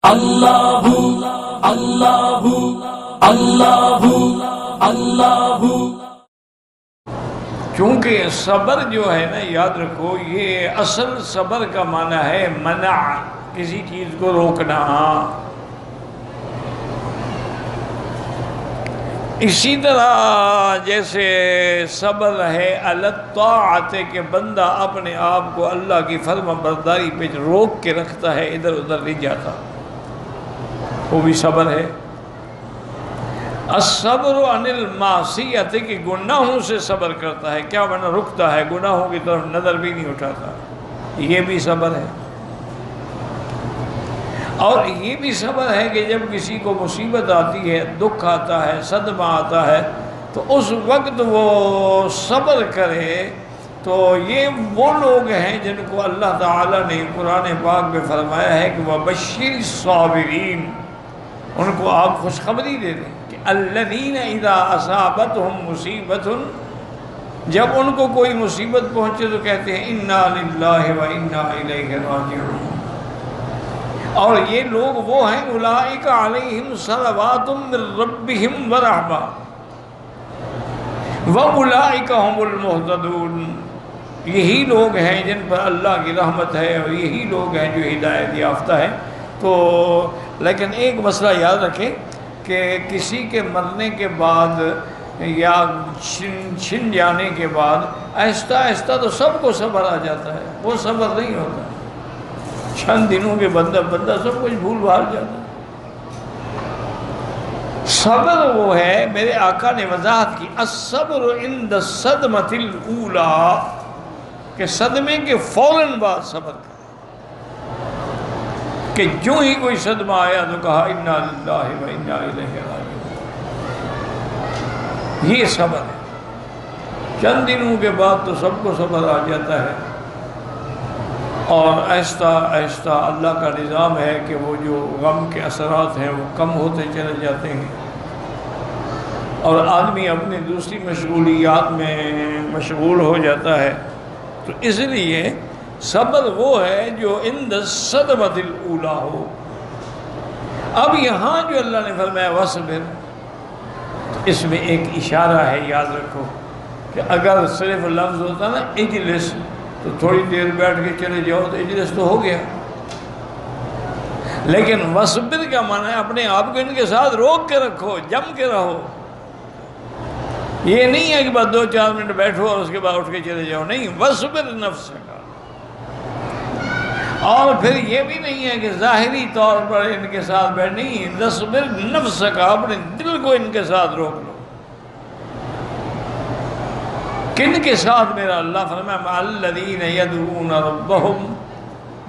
اللہ اللہ اللہ اللہ۔ چونکہ صبر جو ہے نا، یاد رکھو، یہ اصل صبر کا معنی ہے منع، کسی چیز کو روکنا۔ اسی طرح جیسے صبر ہے علی الطاعت کہ بندہ اپنے آپ کو اللہ کی فرما برداری پہ روک کے رکھتا ہے، ادھر ادھر نہیں جاتا، وہ بھی صبر ہے۔ الصبر عن المعصیت کہ گناہوں سے صبر کرتا ہے، کیا بنا رکتا ہے، گناہوں کی طرف نظر بھی نہیں اٹھاتا، یہ بھی صبر ہے۔ اور یہ بھی صبر ہے کہ جب کسی کو مصیبت آتی ہے، دکھ آتا ہے، صدمہ آتا ہے، تو اس وقت وہ صبر کرے۔ تو یہ وہ لوگ ہیں جن کو اللہ تعالیٰ نے قرآن پاک میں فرمایا ہے کہ وَبَشِّرِ الصَّابِرِينَ، ان کو آپ خوشخبری دے دیں کہ الَّذِينَ إِذَا أَصَابَتْهُمْ مُصِيبَةٌ، جب ان کو کوئی مصیبت پہنچے تو کہتے ہیں اِنَّا لِلَّهِ وَإِنَّا إِلَيْهِ رَاجِعُونَ۔ اور یہ لوگ وہ ہیں اولئک علیہم صلوات من ربہم ورحمہ واولئک هم المہتدون، یہی لوگ ہیں جن پر اللہ کی رحمت ہے اور یہی لوگ ہیں جو ہدایت یافتہ ہیں۔ تو لیکن ایک مسئلہ یاد رکھیں کہ کسی کے مرنے کے بعد یا چھن جانے کے بعد آہستہ آہستہ تو سب کو صبر آ جاتا ہے، وہ صبر نہیں ہوتا، چند دنوں کے بندہ سب کچھ بھول بھال جاتا ہے۔ صبر وہ ہے، میرے آقا نے وضاحت کی، الصبر عند الصدمۃ الاولی، کہ صدمے کے فوراً بعد صبر کرے، کہ جو ہی کوئی صدمہ آیا تو کہا انا للہ و انا الیہ راجعون، یہ صبر ہے۔ چند دنوں کے بعد تو سب کو صبر آ جاتا ہے، اور آہستہ آہستہ اللہ کا نظام ہے کہ وہ جو غم کے اثرات ہیں وہ کم ہوتے چلے جاتے ہیں، اور آدمی اپنی دوسری مشغولیات میں مشغول ہو جاتا ہے۔ تو اس لیے صبر وہ ہے جو عند الصدمۃ الاولی ہو۔ اب یہاں جو اللہ نے فرمایا وصبر، اس میں ایک اشارہ ہے، یاد رکھو کہ اگر صرف لفظ ہوتا نا اجلس تو تھوڑی دیر بیٹھ کے چلے جاؤ تو اجلس تو ہو گیا، لیکن وصبر کا معنی ہے اپنے آپ کو ان کے ساتھ روک کے رکھو، جم کے رہو۔ یہ نہیں ہے کہ بس 2-4 منٹ بیٹھو اور اس کے بعد اٹھ کے چلے جاؤ، نہیں، وصبر نفس کا۔ اور پھر یہ بھی نہیں ہے کہ ظاہری طور پر ان کے ساتھ بیٹھ، نہیں، وصبر نفس کا، اپنے دل کو ان کے ساتھ روک لو۔ کن کے ساتھ؟ میرا اللہ فرمایا مع الذین یدعون ربہم،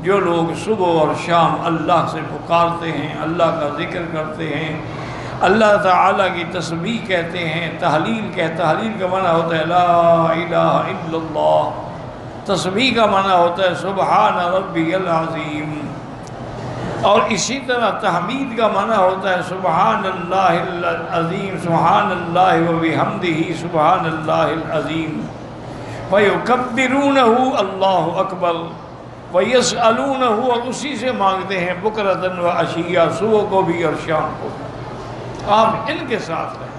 جو لوگ صبح اور شام اللہ سے پکارتے ہیں، اللہ کا ذکر کرتے ہیں، اللہ تعالیٰ کی تسبیح کہتے ہیں، تحلیل کا معنی ہوتا ہے لا الہ الا اللہ، تسبیح کا معنی ہوتا ہے سبحان ربی العظیم، اور اسی طرح تحمید کا معنی ہوتا ہے سبحان اللہ العظیم، سبحان اللہ وبحمدہ سبحان اللہ العظیم، وَيُكَبِّرُونَهُ اللہ اکبر، وَيَسْأَلُونَهُ، اور اسی سے مانگتے ہیں بکرۃ وعشیہ، صبح کو بھی اور شام کو بھی۔ آپ ان کے ساتھ رہیں۔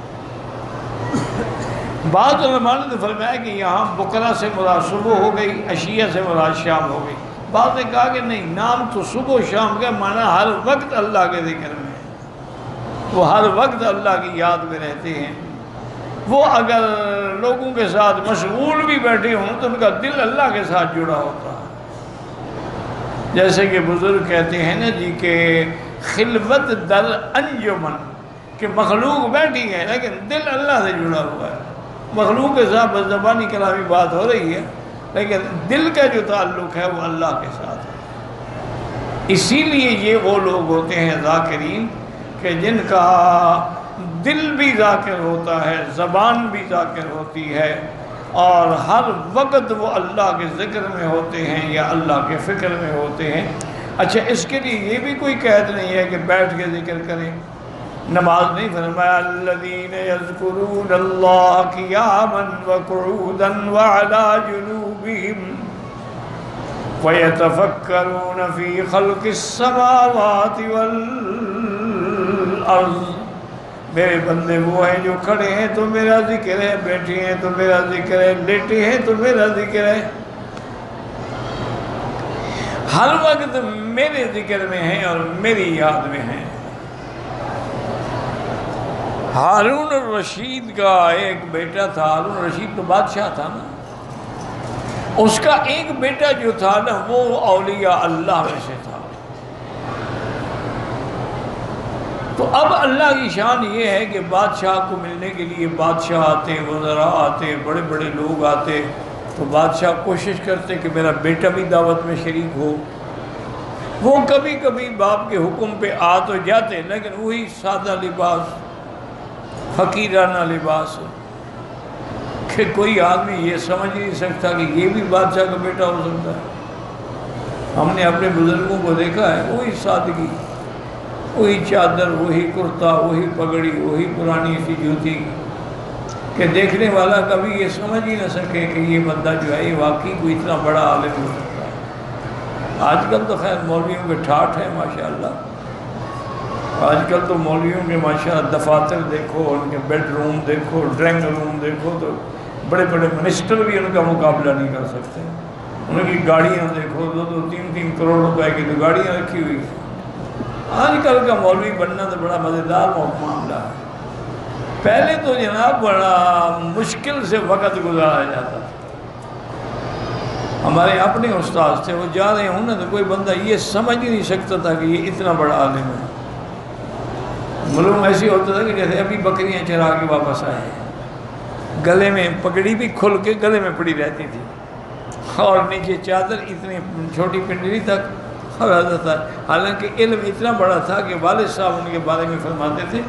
بعض علماء نے فرمایا کہ یہاں بکرہ سے مراد صبح ہو گئی، عشیہ سے مراد شام ہو گئی۔ بعض نے کہا کہ نہیں، نام تو صبح و شام کا معنی ہر وقت اللہ کے ذکر میں ہے، وہ ہر وقت اللہ کی یاد میں رہتے ہیں۔ وہ اگر لوگوں کے ساتھ مشغول بھی بیٹھے ہوں تو ان کا دل اللہ کے ساتھ جڑا ہوتا ہے۔ جیسے کہ بزرگ کہتے ہیں نا جی کہ خلوت در انجمن، کہ مخلوق بیٹھی ہے لیکن دل اللہ سے جڑا ہوا ہے۔ مخلوق کے ساتھ بس زبانی کلامی بات ہو رہی ہے، لیکن دل کا جو تعلق ہے وہ اللہ کے ساتھ ہے۔ اسی لیے یہ وہ لوگ ہوتے ہیں ذاکرین کہ جن کا دل بھی ذاکر ہوتا ہے، زبان بھی ذاکر ہوتی ہے، اور ہر وقت وہ اللہ کے ذکر میں ہوتے ہیں یا اللہ کے فکر میں ہوتے ہیں۔ اچھا، اس کے لیے یہ بھی کوئی قید نہیں ہے کہ بیٹھ کے ذکر کریں، نماز نہیں، فرمایا الذین یذکرون اللہ قیاما وقعودا وعلی جنوبہم، وَيَتَفَكَّرُونَ فِي خَلْقِ السَّمَاوَاتِ وَالْأَرْضِ، میرے بندے وہ ہیں جو کھڑے ہیں تو میرا ذکر ہے، بیٹھے ہیں تو میرا ذکر ہے، لیٹے ہیں تو میرا ذکر ہے، ہر وقت میرے ذکر میں ہیں اور میری یاد میں ہیں۔ ہارون الرشید کا ایک بیٹا تھا، ہارون الرشید تو بادشاہ تھا نا، اس کا ایک بیٹا جو تھا نا وہ اولیاء اللہ میں سے تھا۔ تو اب اللہ کی شان یہ ہے کہ بادشاہ کو ملنے کے لیے بادشاہ آتے، وزراء آتے، بڑے بڑے لوگ آتے، تو بادشاہ کوشش کرتے کہ میرا بیٹا بھی دعوت میں شریک ہو۔ وہ کبھی کبھی باپ کے حکم پہ آ تو جاتے، لیکن وہی سادہ لباس، فقیرانہ لباس، کہ کوئی آدمی یہ سمجھ نہیں سکتا کہ یہ بھی بادشاہ کا بیٹا ہو سکتا ہے۔ ہم نے اپنے بزرگوں کو دیکھا ہے، وہی سادگی، وہی چادر، وہی کرتا، وہی پگڑی، وہی پرانی سی جوتی، کہ دیکھنے والا کبھی یہ سمجھ ہی نہ سکے کہ یہ بندہ جو ہے یہ واقعی کوئی اتنا بڑا عالم ہو سکتا ہے۔ آج کل تو خیر مولویوں کے ٹھاٹھ ہے ماشاءاللہ، آج کل تو مولویوں کے ماشاءاللہ دفاتر دیکھو، ان کے بیڈ روم دیکھو، ڈرائنگ روم دیکھو، تو بڑے بڑے منسٹر بھی ان کا مقابلہ نہیں کر سکتے۔ ان کی گاڑیاں دیکھو، 2-3 کروڑ روپے کی تو گاڑیاں رکھی ہوئی۔ آج کل کا مولوی بننا تو بڑا مزیدار معاملہ ہے۔ پہلے تو جناب بڑا مشکل سے وقت گزارا جاتا تھا۔ ہمارے اپنے استاد تھے، وہ جا رہے ہوں نا تو کوئی بندہ یہ سمجھ ہی نہیں سکتا تھا کہ یہ اتنا بڑا عالم ہے۔ معلوم ایسی ہوتا تھا کہ جیسے ابھی بکریاں چرا کے واپس آئے ہیں، گلے میں پگڑی بھی کھل کے گلے میں پڑی رہتی تھی، اور نیچے چادر اتنی چھوٹی پنڈلی تک، اور حضرت حالانکہ علم اتنا بڑا تھا کہ والد صاحب ان کے بارے میں فرماتے تھے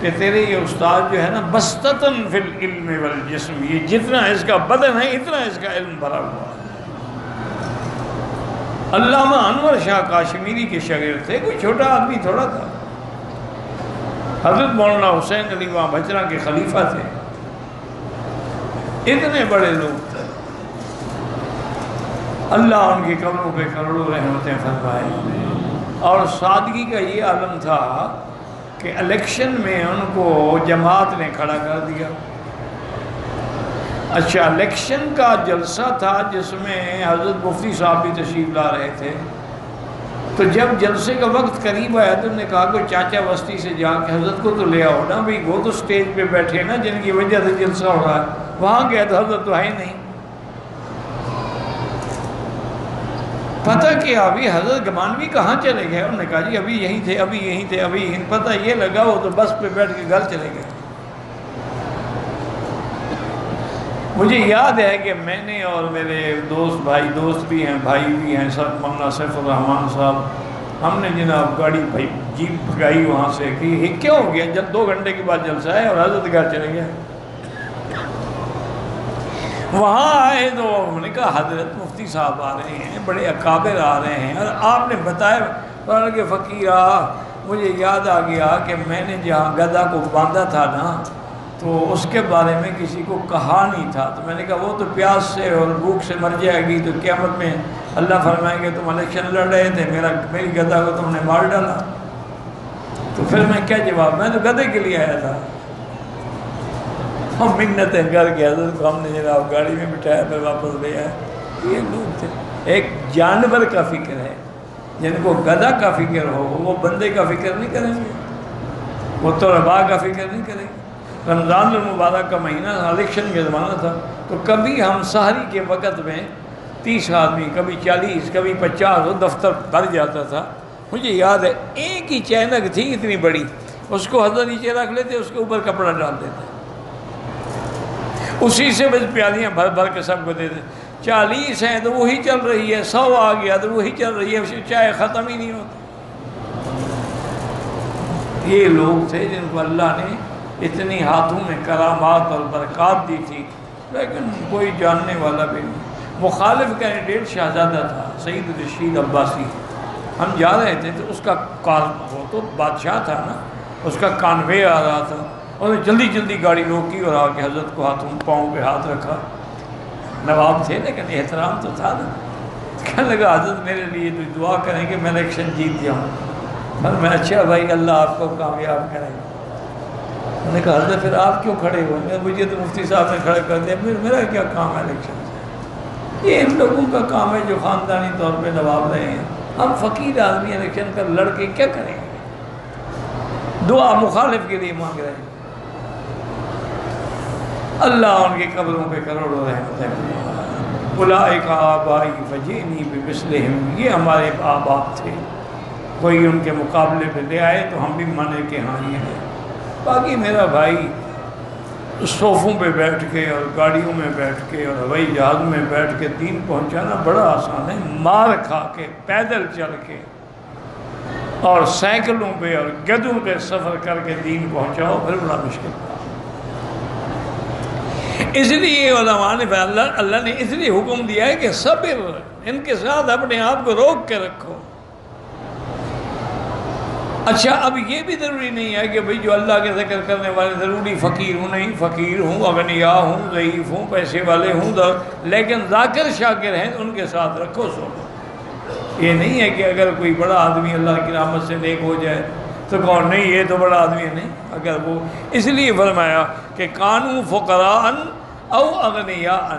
کہ تیرے یہ استاد جو ہے نا بستتن فی العلم والجسم، یہ جتنا اس کا بدن ہے اتنا اس کا علم بھرا ہوا ہے۔ علامہ انور شاہ کاشمیری کے شاگرد تھے، کوئی چھوٹا آدمی تھوڑا تھا۔ حضرت مولانا حسین علی وہاں بچرا کے خلیفہ تھے، اتنے بڑے لوگ تھے۔ اللہ ان کی قبروں پہ کروڑوں رحمتیں فرمائے۔ اور سادگی کا یہ عالم تھا کہ الیکشن میں ان کو جماعت نے کھڑا کر دیا۔ اچھا، الیکشن کا جلسہ تھا جس میں حضرت مفتی صاحب بھی تشریف لا رہے تھے، تو جب جلسے کا وقت قریب آیا تو انہوں نے کہا کہ چاچا وسطی سے جا کے حضرت کو تو لے آؤ نا، بھئی وہ تو سٹیج پہ بیٹھے نا جن کی وجہ سے جلسہ ہو رہا ہے۔ وہاں گیا تو حضرت تو ہے ہی نہیں۔ پتہ کیا ابھی حضرت گمانوی کہاں چلے گئے؟ انہوں نے کہا جی ابھی یہیں تھے، ابھی یہیں تھے، ابھی یہیں۔ پتہ یہ لگا وہ تو بس پہ بیٹھ کے گھر چلے گئے۔ مجھے یاد ہے کہ میں نے اور میرے دوست بھی ہیں، بھائی بھی ہیں، سب مولانا سیف الرحمان صاحب، ہم نے جناب گاڑی جیپ بھگائی وہاں سے کہ یہ کیا ہو گیا، جب 2 گھنٹے کے بعد جلسہ ہے اور حضرت گھر چلے گئے۔ وہاں آئے تو انہوں نے کہا حضرت مفتی صاحب آ رہے ہیں، بڑے اکابر آ رہے ہیں، اور آپ نے بتایا کہ فقیرہ مجھے یاد آ گیا کہ میں نے جہاں گدھا کو باندھا تھا نا تو اس کے بارے میں کسی کو کہا نہیں تھا، تو میں نے کہا وہ تو پیاس سے اور بھوک سے مر جائے گی، تو قیامت میں اللہ فرمائیں گے تم الیکشن لڑ رہے تھے، میری گدھا کو تم نے مار ڈالا۔ تو پھر میں کیا جواب، میں تو گدھے کے لیے آیا تھا۔ ہم منتیں کر کے حضرت کو ہم نے جناب گاڑی میں بٹھایا، پھر واپس لے آئے۔ یہ لوگ تھے۔ ایک جانور کا فکر ہے، جن کو گدھا کا فکر ہو وہ بندے کا فکر نہیں کریں گے، وہ طلباء کا فکر نہیں کریں گے۔ رمضان المبارک کا مہینہ الیکشن کے زمانہ تھا، تو کبھی ہم سحری کے وقت میں 30 آدمی، کبھی 40، کبھی 50 دفتر بھر جاتا تھا۔ مجھے یاد ہے ایک ہی چینک تھی اتنی بڑی، اس کو حضرت نیچے رکھ لیتے، اس کے اوپر کپڑا ڈال دیتے، اسی سے بس پیالیاں بھر بھر کے سب کو دیتے۔ 40 ہیں تو وہی چل رہی ہے، 100 آ گیا تو وہی چل رہی ہے، چائے ختم ہی نہیں ہوتی۔ یہ لوگ تھے جن کو اللہ نے اتنی ہاتھوں میں کرامات اور برکات دی تھی، لیکن کوئی جاننے والا بھی نہیں۔ مخالف کینڈیڈیٹ شہزادہ تھا سعید رشید عباسی، ہم جا رہے تھے تو اس کا وہ تو بادشاہ تھا نا، اس کا کانوے آ رہا تھا، اور جلدی جلدی گاڑی روکی اور آ کے حضرت کو پاؤں پہ ہاتھ رکھا۔ نواب تھے لیکن احترام تو تھا نا، کہنے لگا حضرت میرے لیے تو دعا کریں کہ میں الیکشن جیت جاؤں. میں اچھا بھائی اللہ آپ کو کامیاب کرے. میں نے کہا حضرت پھر آپ کیوں کھڑے ہوئے؟ مجھے تو مفتی صاحب نے کھڑا کر دیا. میرا کیا کام ہے الیکشن سے؟ یہ ان لوگوں کا کام ہے جو خاندانی طور پہ نواب رہے ہیں. ہم فقیر آدمی الیکشن کر لڑ کے کیا کریں گے؟ دعا مخالف کے لیے مانگ رہے ہیں. اللہ ان کی قبروں پہ کروڑوں رحمت ہے. اولئک آبائی فجئنی بمثلہم، یہ ہمارے آب باپ تھے، کوئی ان کے مقابلے پہ لے آئے تو ہم بھی مانے کہ ہاں یہ ہے. باقی میرا بھائی صوفوں پہ بیٹھ کے اور گاڑیوں میں بیٹھ کے اور ہوائی جہاز میں بیٹھ کے دین پہنچانا بڑا آسان ہے. مار کھا کے پیدل چل کے اور سائیکلوں پہ اور گدھوں پہ سفر کر کے دین پہنچاؤ پھر بڑا مشکل تھا. اس لیے علماء نے اللہ نے اس لیے حکم دیا ہے کہ صبر، ان کے ساتھ اپنے آپ کو روک کے رکھو. اچھا اب یہ بھی ضروری نہیں ہے کہ بھئی جو اللہ کے ذکر کرنے والے ضروری فقیر ہوں، نہیں فقیر ہوں، اغنیاء ہوں، ضعیف ہوں، پیسے والے ہوں، لیکن ذاکر شاکر ہیں ان کے ساتھ رکھو سولو. یہ نہیں ہے کہ اگر کوئی بڑا آدمی اللہ کی رحمت سے نیک ہو جائے تو کون نہیں یہ تو بڑا آدمی ہے. نہیں، اگر وہ اس لیے فرمایا کہ کانوا فقراء او اغنیاء،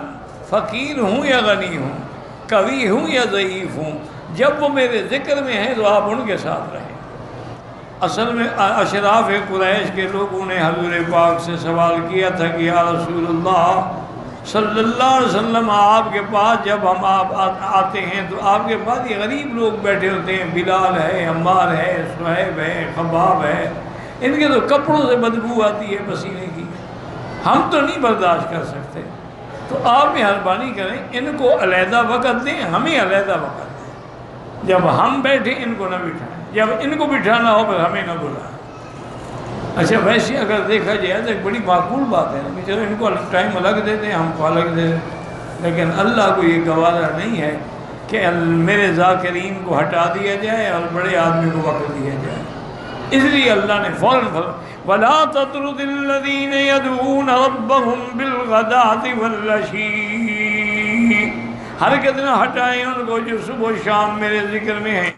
فقیر ہوں یا غنی ہوں، قوی ہوں یا ضعیف ہوں، جب وہ میرے ذکر میں ہیں تو آپ ان کے ساتھ رہیں. اصل میں اشراف قریش کے لوگوں نے حضور پاک سے سوال کیا تھا کہ یا رسول اللہ صلی اللہ علیہ وسلم، آپ کے پاس جب ہم آپ آتے ہیں تو آپ کے پاس یہ غریب لوگ بیٹھے ہوتے ہیں، بلال ہے، عمار ہے، صہیب ہے، خباب ہے، ان کے تو کپڑوں سے بدبو آتی ہے پسینے کی، ہم تو نہیں برداشت کر سکتے. تو آپ مہربانی کریں ان کو علیحدہ وقت دیں، ہمیں علیحدہ وقت دیں. جب ہم بیٹھیں ان کو نہ بٹھائیں، جب ان کو بٹھانا ہو پھر ہمیں نہ بلائیں. اچھا ویسے اگر دیکھا جائے تو ایک بڑی معقول بات ہے کہ چلو ان کو ٹائم الگ دے دیں، ہم کو الگ دے دیں، لیکن اللہ کو یہ گوارا نہیں ہے کہ میرے ذاکرین کو ہٹا دیا جائے اور بڑے آدمی کو وقت دیا جائے. اس لیے اللہ نے فوراً وَلَا تَطْرُدِ الَّذِينَ يَدْعُونَ رَبَّهُمْ بِالْغَدَاةِ وَالْعَشِيِّ، ہرگز نہ ہٹائیں ان کو جو صبح و شام میرے ذکر میں ہیں.